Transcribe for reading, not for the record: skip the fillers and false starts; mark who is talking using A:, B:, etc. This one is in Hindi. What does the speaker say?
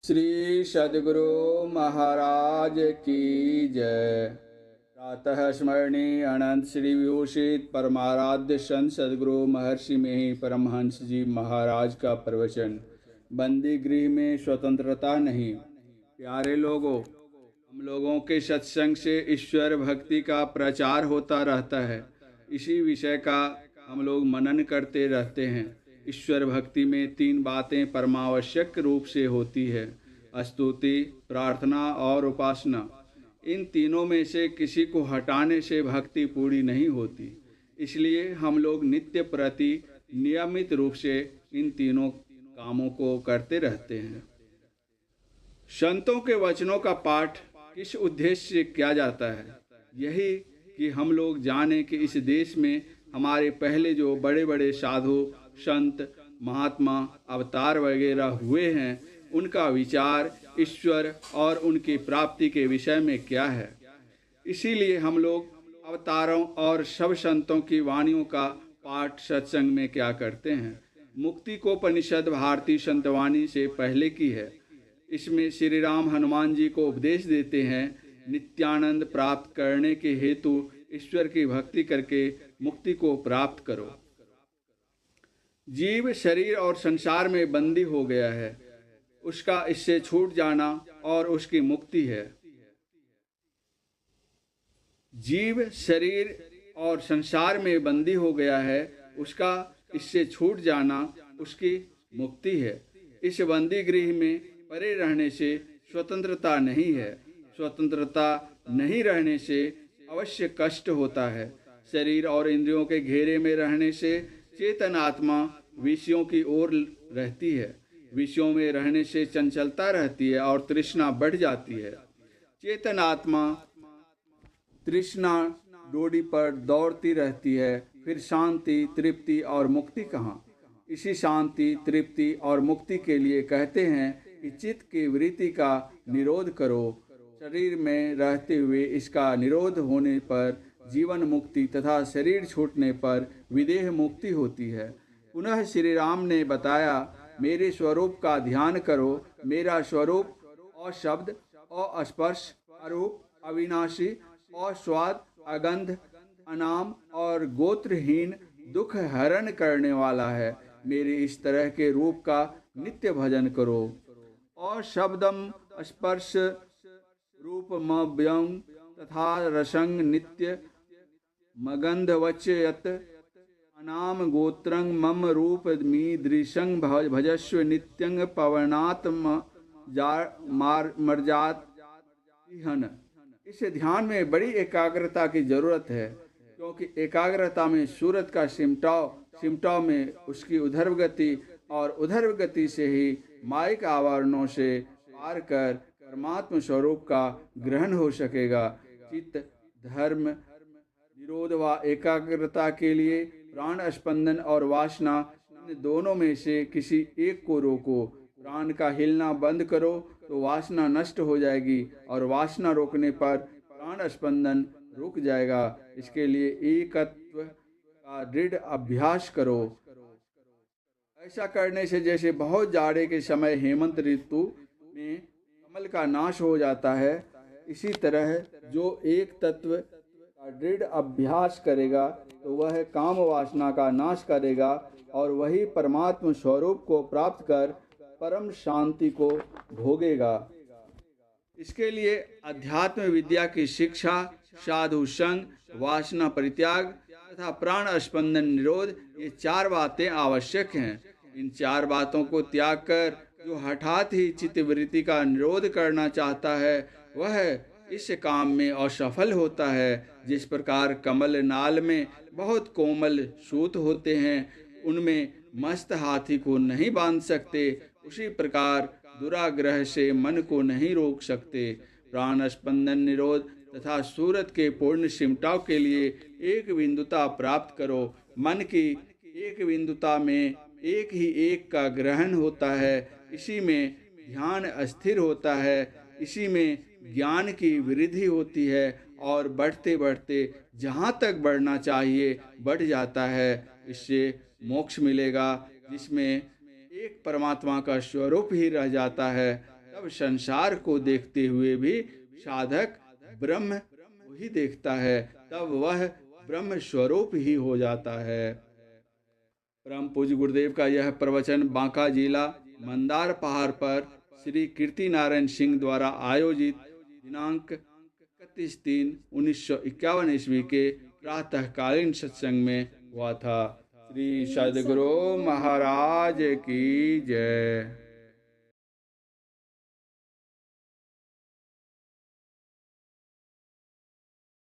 A: श्री सद्गुरु महाराज की जय। प्रातः स्मरणीय अनंत श्री विभूषित परमाराध्य संत सद्गुरु महर्षि में परमहंस जी महाराज का प्रवचन। बंदी गृह में स्वतंत्रता नहीं। प्यारे लोगों, हम लोगों के सत्संग से ईश्वर भक्ति का प्रचार होता रहता है। इसी विषय का हम लोग मनन करते रहते हैं। ईश्वर भक्ति में 3 बातें परमावश्यक रूप से होती है: स्तुति, प्रार्थना और उपासना। इन तीनों में से किसी को हटाने से भक्ति पूरी नहीं होती। इसलिए हम लोग नित्य प्रति नियमित रूप से इन तीनों कामों को करते रहते हैं। संतों के वचनों का पाठ किस उद्देश्य से किया जाता है? यही कि हम लोग जानें कि इस देश में हमारे पहले जो बड़े बड़े साधु, संत, महात्मा, अवतार वगैरह हुए हैं, उनका विचार ईश्वर और उनकी प्राप्ति के विषय में क्या है। इसीलिए हम लोग अवतारों और सब संतों की वाणियों का पाठ सत्संग में क्या करते हैं। मुक्ति को उपनिषद भारतीय संतवाणी से पहले की है। इसमें श्री राम हनुमान जी को उपदेश देते हैं, नित्यानंद प्राप्त करने के हेतु ईश्वर की भक्ति करके मुक्ति को प्राप्त करो। जीव शरीर और संसार में बंदी हो गया है, उसका इससे छूट जाना और उसकी मुक्ति है। जीव शरीर और संसार में बंदी हो गया है, उसका इससे छूट जाना उसकी मुक्ति है। इस बंदी गृह में परे रहने से स्वतंत्रता नहीं है। स्वतंत्रता नहीं रहने से अवश्य कष्ट होता है। शरीर और इंद्रियों के घेरे में रहने से चेतन आत्मा विषयों की ओर रहती है। विषयों में रहने से चंचलता रहती है और तृष्णा बढ़ जाती है। चेतन आत्मा तृष्णा डोरी पर दौड़ती रहती है। फिर शांति, तृप्ति और मुक्ति कहाँ? इसी शांति, तृप्ति और मुक्ति के लिए कहते हैं कि चित्त की वृत्ति का निरोध करो। शरीर में रहते हुए इसका निरोध होने पर जीवन मुक्ति तथा शरीर छूटने पर विदेह मुक्ति होती है। पुनः श्री राम ने बताया, मेरे स्वरूप का ध्यान करो। मेरा स्वरूप अशब्द, अस्पर्श, अरूप, अविनाशी, अस्वाद, अगंध, अनाम और गोत्रहीन, दुख हरण करने वाला है। मेरे इस तरह के रूप का नित्य भजन करो। अशब्दम स्पर्श रूपमव्यं तथा रसंग नित्य मगंधवच्यत अनाम गोत्रं मम रूप मीदृशं भजस्व नित्यं पवनात्म मर्जात। इस ध्यान में बड़ी एकाग्रता की जरूरत है, क्योंकि एकाग्रता में सूरत का सिमटाव में उसकी उधर्वगति और उधर्वगति से ही माइक आवरणों से पार कर परमात्म स्वरूप का ग्रहण हो सकेगा। चित्त धर्म निरोध व एकाग्रता के लिए प्राण स्पंदन और वासना, इन दोनों में से किसी एक को रोको। प्राण का हिलना बंद करो तो वासना नष्ट हो जाएगी और वासना रोकने पर प्राण स्पंदन रुक जाएगा। इसके लिए एकत्व का दृढ़ अभ्यास करो। ऐसा करने से जैसे बहुत जाड़े के समय हेमंत ऋतु में कमल का नाश हो जाता है, इसी तरह जो एक तत्व का दृढ़ अभ्यास करेगा तो वह काम वासना का नाश करेगा और वही परमात्म स्वरूप को प्राप्त कर परम शांति को भोगेगा। इसके लिए अध्यात्म विद्या की शिक्षा, साधु संग, वासना परित्याग तथा प्राण स्पंदन निरोध, ये 4 बातें आवश्यक हैं। इन 4 बातों को त्याग कर जो हठात ही चित्तवृत्ति का निरोध करना चाहता है, वह इस काम में असफल होता है। जिस प्रकार कमल नाल में बहुत कोमल सूत होते हैं, उनमें मस्त हाथी को नहीं बांध सकते, उसी प्रकार दुराग्रह से मन को नहीं रोक सकते। प्राण स्पंदन निरोध तथा सूरत के पूर्ण सिमटाव के लिए एक बिंदुता प्राप्त करो। मन की एक बिंदुता में एक ही एक का ग्रहण होता है। इसी में ध्यान स्थिर होता है। इसी में ज्ञान की वृद्धि होती है और बढ़ते बढ़ते जहाँ तक बढ़ना चाहिए बढ़ जाता है। इससे मोक्ष मिलेगा, जिसमें एक परमात्मा का स्वरूप ही रह जाता है। तब संसार को देखते हुए भी साधक ब्रह्म को ही देखता है, तब वह ब्रह्म स्वरूप ही हो जाता है। परम पूज्य गुरुदेव का यह प्रवचन बांका जिला मंदार पहाड़ पर श्री कीर्ति नारायण सिंह द्वारा आयोजित दिनांक 31/3/1951 ईस्वी के प्रातःकालीन सत्संग में हुआ था। श्री सद्गुरु महाराज की जय।